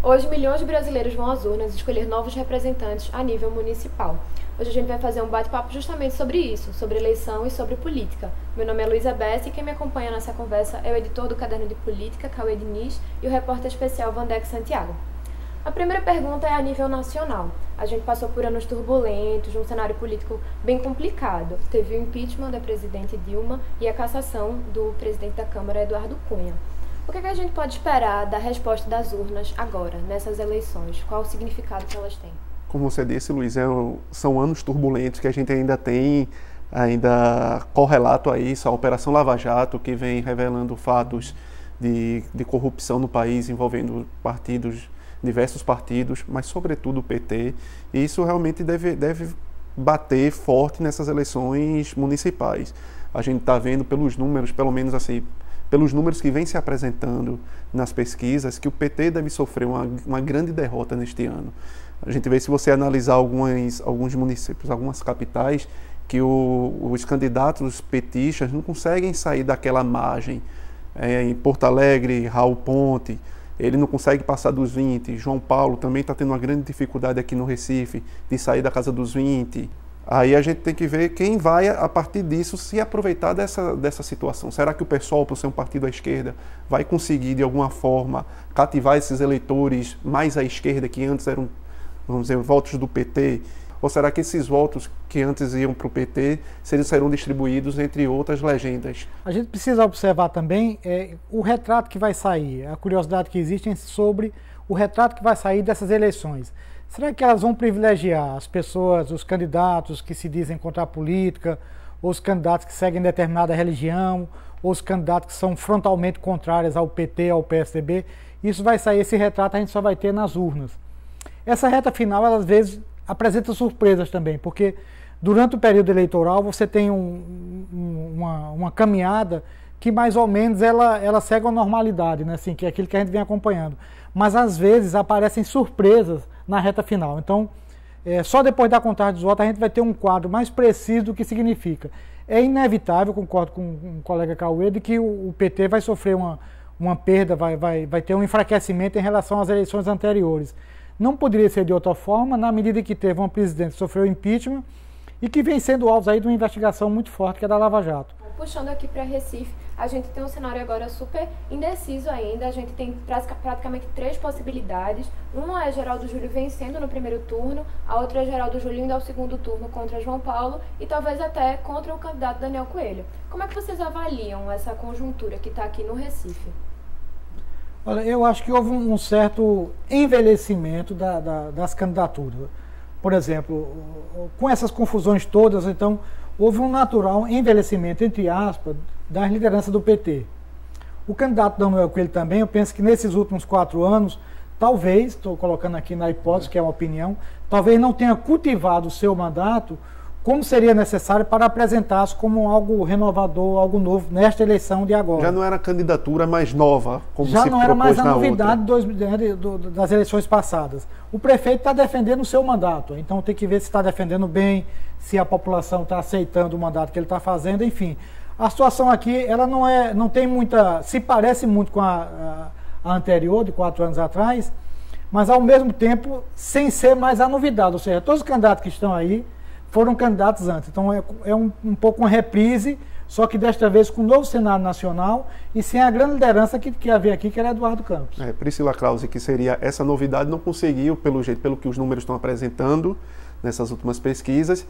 Hoje, milhões de brasileiros vão às urnas escolher novos representantes a nível municipal. Hoje a gente vai fazer um bate-papo justamente sobre isso, sobre eleição e sobre política. Meu nome é Luísa Bessi e quem me acompanha nessa conversa é o editor do Caderno de Política, Cauê Diniz, e o repórter especial Vandeck Santiago. A primeira pergunta é a nível nacional. A gente passou por anos turbulentos, um cenário político bem complicado. Teve o impeachment da presidente Dilma e a cassação do presidente da Câmara, Eduardo Cunha. O que a gente pode esperar da resposta das urnas agora, nessas eleições? Qual o significado que elas têm? Como você disse, Luiz, são anos turbulentos que a gente ainda tem correlato a isso, a Operação Lava Jato, que vem revelando fatos de corrupção no país envolvendo diversos partidos, mas sobretudo o PT. E isso realmente deve bater forte nessas eleições municipais. A gente está vendo pelos números, pelo menos assim, pelos números que vêm se apresentando nas pesquisas, que o PT deve sofrer uma grande derrota neste ano. A gente vê, se você analisar alguns municípios, algumas capitais, que os candidatos petistas não conseguem sair daquela margem. Em Porto Alegre, Raul Ponte, ele não consegue passar dos 20. João Paulo também está tendo uma grande dificuldade aqui no Recife de sair da casa dos 20. Aí a gente tem que ver quem vai, a partir disso, se aproveitar dessa situação. Será que o PSOL, por ser um partido à esquerda, vai conseguir, de alguma forma, cativar esses eleitores mais à esquerda, que antes eram, vamos dizer, votos do PT? Ou será que esses votos que antes iam para o PT serão distribuídos entre outras legendas? A gente precisa observar também o retrato que vai sair, a curiosidade que existe sobre o retrato que vai sair dessas eleições. Será que elas vão privilegiar as pessoas, os candidatos que se dizem contra a política, ou os candidatos que seguem determinada religião, ou os candidatos que são frontalmente contrários ao PT, ao PSDB? Isso vai sair, esse retrato a gente só vai ter nas urnas. Essa reta final, ela, às vezes, apresenta surpresas também, porque durante o período eleitoral você tem uma caminhada que mais ou menos ela segue a normalidade, né? Assim, que é aquilo que a gente vem acompanhando. Mas às vezes aparecem surpresas na reta final. Então, só depois da contagem dos votos a gente vai ter um quadro mais preciso do que significa. É inevitável, concordo com o colega Cauê, de que o PT vai sofrer uma perda, vai ter um enfraquecimento em relação às eleições anteriores. Não poderia ser de outra forma, na medida que teve uma presidente que sofreu impeachment e que vem sendo alvo aí de uma investigação muito forte, que é da Lava Jato. Puxando aqui para Recife, a gente tem um cenário agora super indeciso ainda. A gente tem praticamente 3 possibilidades. Uma é Geraldo Júlio vencendo no primeiro turno, a outra é Geraldo Júlio indo ao segundo turno contra João Paulo e talvez até contra o candidato Daniel Coelho. Como é que vocês avaliam essa conjuntura que está aqui no Recife? Olha, eu acho que houve um certo envelhecimento das candidaturas. Por exemplo, com essas confusões todas, então, houve um natural envelhecimento, entre aspas, da liderança do PT. O candidato Daniel Coelho também, eu penso que nesses últimos 4 anos, talvez, estou colocando aqui na hipótese, que é uma opinião, talvez não tenha cultivado o seu mandato como seria necessário para apresentar-se como algo renovador, algo novo nesta eleição de agora. Já não era candidatura mais nova, como se já não era mais a na novidade das eleições passadas. O prefeito está defendendo o seu mandato, então tem que ver se está defendendo bem, se a população está aceitando o mandato que ele está fazendo, enfim. A situação aqui, ela não tem muita, se parece muito com a anterior, de 4 anos atrás, mas ao mesmo tempo sem ser mais a novidade, ou seja, todos os candidatos que estão aí foram candidatos antes. Então é um pouco uma reprise, só que desta vez com um novo cenário nacional e sem a grande liderança que havia aqui, que era Eduardo Campos. Priscila Krause, que seria essa novidade, não conseguiu, pelo que os números estão apresentando nessas últimas pesquisas,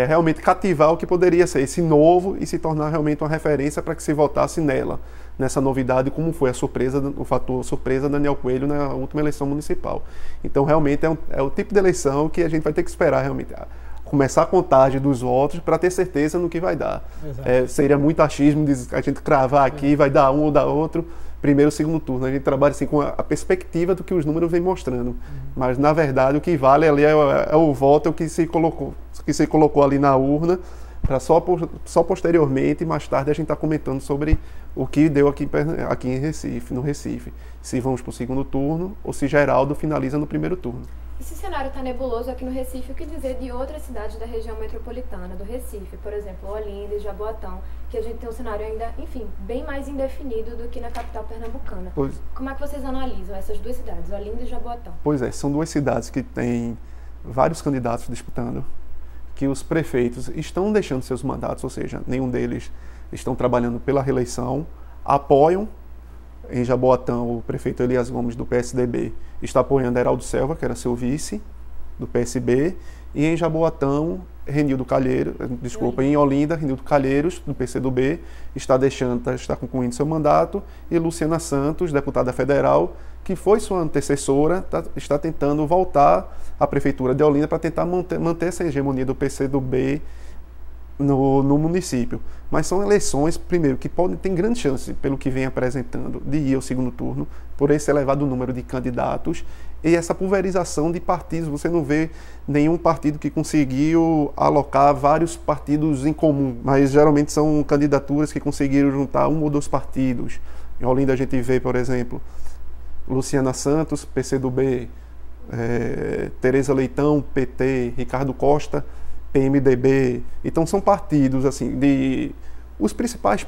realmente cativar o que poderia ser esse novo e se tornar realmente uma referência para que se votasse nessa novidade, como foi o fator surpresa Daniel Coelho na última eleição municipal. Então realmente é o tipo de eleição que a gente vai ter que esperar realmente começar a contagem dos votos para ter certeza no que vai dar. Seria muito achismo a gente cravar aqui, vai dar um ou dar outro, primeiro ou segundo turno. A gente trabalha assim com a perspectiva do que os números vêm mostrando. Mas, na verdade, o que vale ali é o voto, é o que se colocou ali na urna, para só posteriormente, mais tarde, a gente está comentando sobre o que deu aqui em Recife, no Recife. Se vamos para o segundo turno ou se Geraldo finaliza no primeiro turno. Esse cenário está nebuloso aqui no Recife, o que dizer de outras cidades da região metropolitana do Recife, por exemplo, Olinda e Jaboatão, que a gente tem um cenário ainda, enfim, bem mais indefinido do que na capital pernambucana. Como é que vocês analisam essas duas cidades, Olinda e Jaboatão? Pois é, são duas cidades que têm vários candidatos disputando, que os prefeitos estão deixando seus mandatos, ou seja, nenhum deles estão trabalhando pela reeleição, apoiam. Em Jaboatão, o prefeito Elias Gomes, do PSDB, está apoiando Heraldo Selva, que era seu vice, do PSB, e em Jaboatão, em Olinda, Renildo Calheiros, do PCdoB, está concluindo seu mandato, e Luciana Santos, deputada federal, que foi sua antecessora, está tentando voltar à prefeitura de Olinda para tentar manter essa hegemonia do PCdoB no município. Mas são eleições, primeiro, que tem grande chance, pelo que vem apresentando, de ir ao segundo turno, por esse elevado número de candidatos e essa pulverização de partidos. Você não vê nenhum partido que conseguiu alocar vários partidos em comum, mas geralmente são candidaturas que conseguiram juntar um ou dois partidos. Em Olinda a gente vê, por exemplo, Luciana Santos, PCdoB, Tereza Leitão, PT, Ricardo Costa, PMDB. Então são partidos assim, os principais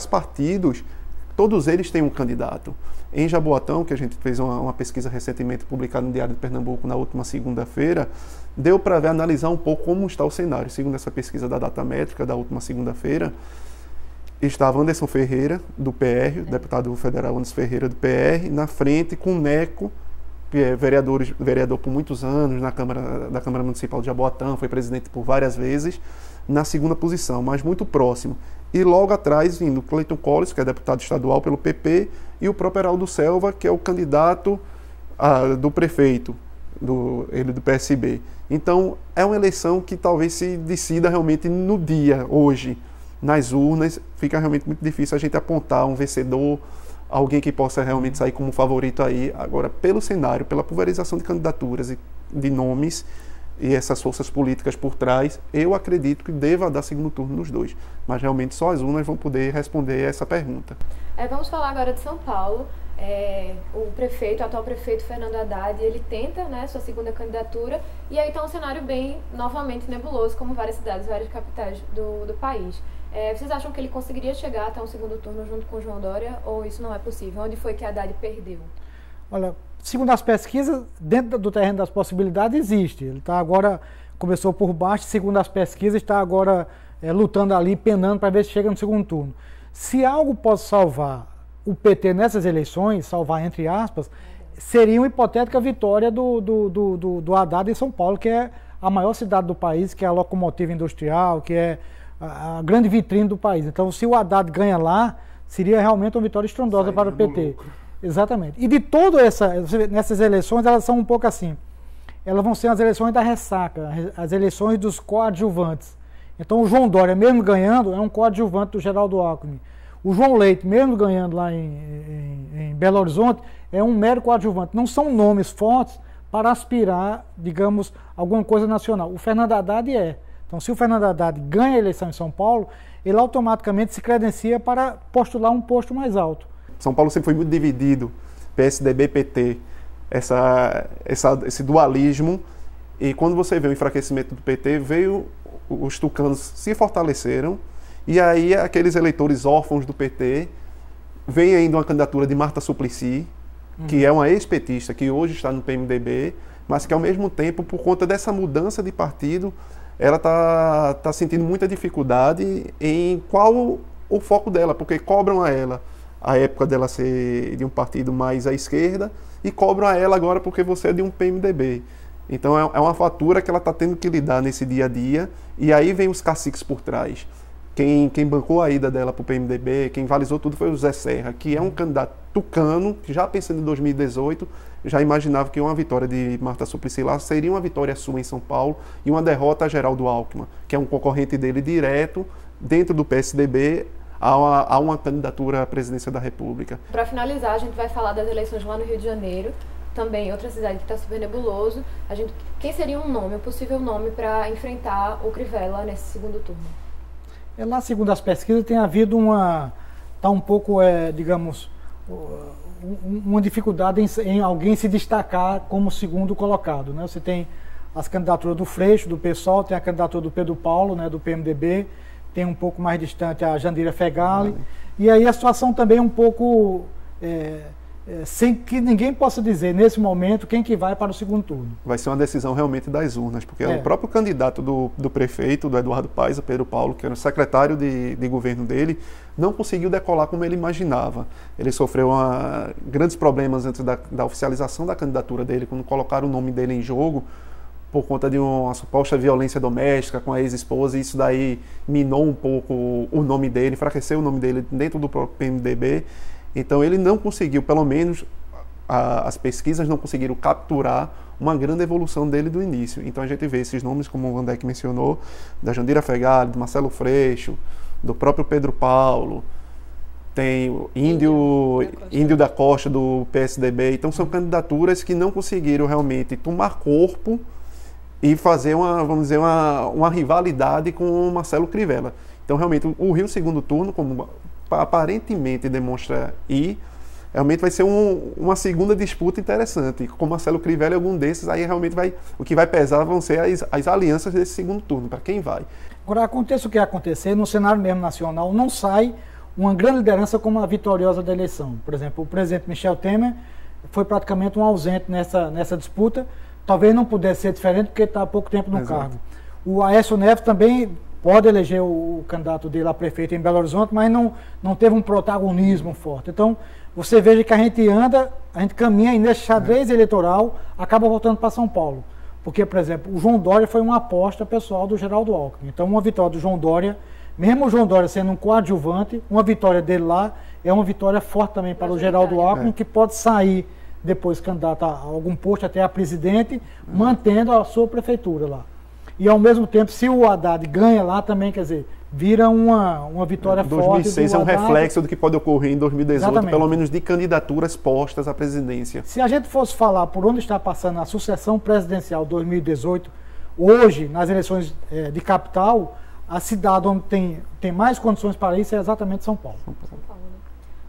partidos, todos eles têm um candidato. Em Jaboatão, que a gente fez uma pesquisa recentemente publicada no Diário de Pernambuco na última segunda-feira, deu para analisar um pouco como está o cenário. Segundo essa pesquisa da Datamétrica da última segunda-feira, estava Anderson Ferreira, do PR, deputado federal Anderson Ferreira, do PR, na frente com o Neco, que é vereador por muitos anos da Câmara Municipal de Jaboatão, foi presidente por várias vezes, na segunda posição, mas muito próximo. E logo atrás vindo Cleiton Colles, que é deputado estadual pelo PP, e o próprio Heraldo Selva, que é o candidato do prefeito, ele do PSB. Então, é uma eleição que talvez se decida realmente no dia, hoje, nas urnas. Fica realmente muito difícil a gente apontar um vencedor, alguém que possa realmente sair como favorito aí. Agora, pelo cenário, pela pulverização de candidaturas e de nomes e essas forças políticas por trás, eu acredito que deva dar segundo turno nos dois. Mas realmente só as urnas vão poder responder essa pergunta. Vamos falar agora de São Paulo. O atual prefeito Fernando Haddad, ele tenta, sua segunda candidatura, e aí está um cenário bem, novamente, nebuloso, como várias cidades, várias capitais do país. Vocês acham que ele conseguiria chegar até um segundo turno junto com o João Dória, ou isso não é possível? Onde foi que Haddad perdeu? Olha, segundo as pesquisas, dentro do terreno das possibilidades existe. Ele está agora, começou por baixo, segundo as pesquisas, está agora lutando ali, penando para ver se chega no segundo turno. Se algo pode salvar o PT nessas eleições, salvar entre aspas, seria uma hipotética vitória do Haddad em São Paulo, que é a maior cidade do país, que é a locomotiva industrial, que é a grande vitrine do país. Então, se o Haddad ganha lá, seria realmente uma vitória estrondosa para o PT. Exatamente. E de nessas eleições, elas são um pouco assim. Elas vão ser as eleições da ressaca, as eleições dos coadjuvantes. Então, o João Dória, mesmo ganhando, é um coadjuvante do Geraldo Alckmin. O João Leite, mesmo ganhando lá em Belo Horizonte, é um mero coadjuvante. Não são nomes fortes para aspirar, digamos, alguma coisa nacional. O Fernando Haddad é. Então, se o Fernando Haddad ganha a eleição em São Paulo, ele automaticamente se credencia para postular um posto mais alto. São Paulo sempre foi muito dividido, PSDB, PT, esse dualismo, e quando você vê o enfraquecimento do PT, os tucanos se fortaleceram, e aí aqueles eleitores órfãos do PT, vem ainda uma candidatura de Marta Suplicy, que é uma ex-petista, que hoje está no PMDB, mas que ao mesmo tempo, por conta dessa mudança de partido, ela está sentindo muita dificuldade em qual o foco dela, porque cobram a ela a época dela ser de um partido mais à esquerda e cobram a ela agora porque você é de um PMDB. Então é uma fatura que ela está tendo que lidar nesse dia a dia, e aí vem os caciques por trás. Quem bancou a ida dela para o PMDB, quem valizou tudo foi o Zé Serra, que é um candidato tucano, que já pensando em 2018, já imaginava que uma vitória de Marta Suplicy lá seria uma vitória sua em São Paulo e uma derrota a Geraldo Alckmin, que é um concorrente dele direto dentro do PSDB a uma candidatura à presidência da República. Para finalizar, a gente vai falar das eleições lá no Rio de Janeiro, também outra cidade que está super nebuloso. Quem seria um possível nome para enfrentar o Crivella nesse segundo turno? Lá, segundo as pesquisas, tem havido está um pouco, digamos, uma dificuldade em alguém se destacar como segundo colocado, né? Você tem as candidaturas do Freixo, do PSOL, tem a candidatura do Pedro Paulo, né, do PMDB, tem um pouco mais distante a Jandira Fegali, e aí a situação também é um pouco, sem que ninguém possa dizer nesse momento quem que vai para o segundo turno. Vai ser uma decisão realmente das urnas, porque o próprio candidato do prefeito, do Eduardo Paes, o Pedro Paulo, que era o secretário de governo dele, não conseguiu decolar como ele imaginava. Ele sofreu grandes problemas antes da oficialização da candidatura dele, quando colocaram o nome dele em jogo, por conta de uma suposta violência doméstica com a ex-esposa, e isso daí minou um pouco o nome dele, enfraqueceu o nome dele dentro do próprio PMDB. Então ele não conseguiu, pelo menos as pesquisas não conseguiram capturar uma grande evolução dele do início. Então a gente vê esses nomes, como o Vandeck mencionou, da Jandira Fegali, do Marcelo Freixo, do próprio Pedro Paulo, tem o Índio da Costa, do PSDB. Então são candidaturas que não conseguiram realmente tomar corpo e fazer uma rivalidade com o Marcelo Crivella. Então realmente o Rio segundo turno, como aparentemente demonstra realmente vai ser uma segunda disputa interessante. Com Marcelo Crivella e algum desses, aí realmente o que vai pesar vão ser as alianças desse segundo turno, para quem vai. Agora, aconteça o que acontecer, no cenário mesmo nacional não sai uma grande liderança como a vitoriosa da eleição. Por exemplo, o presidente Michel Temer foi praticamente um ausente nessa disputa. Talvez não pudesse ser diferente, porque está há pouco tempo no cargo. O Aécio Neves também pode eleger o candidato dele a prefeito em Belo Horizonte, mas não teve um protagonismo forte. Então, você veja que a gente caminha e nesse xadrez eleitoral acaba voltando para São Paulo. Porque, por exemplo, o João Dória foi uma aposta pessoal do Geraldo Alckmin. Então, uma vitória do João Dória, mesmo o João Dória sendo um coadjuvante, uma vitória dele lá é uma vitória forte também para o Geraldo Alckmin, que pode sair depois candidato a algum posto, até a presidente, mantendo a sua prefeitura lá. E ao mesmo tempo, se o Haddad ganha lá também, quer dizer, vira uma vitória forte. 2006 é um reflexo do que pode ocorrer em 2018, Exatamente. Pelo menos de candidaturas postas à presidência. Se a gente fosse falar por onde está passando a sucessão presidencial 2018, hoje, nas eleições de capital, a cidade onde tem mais condições para isso é exatamente São Paulo.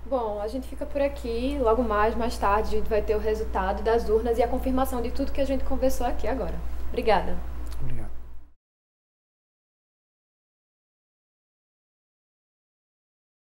Bom, a gente fica por aqui. Logo mais tarde, a gente vai ter o resultado das urnas e a confirmação de tudo que a gente conversou aqui agora. Obrigada. Obrigado.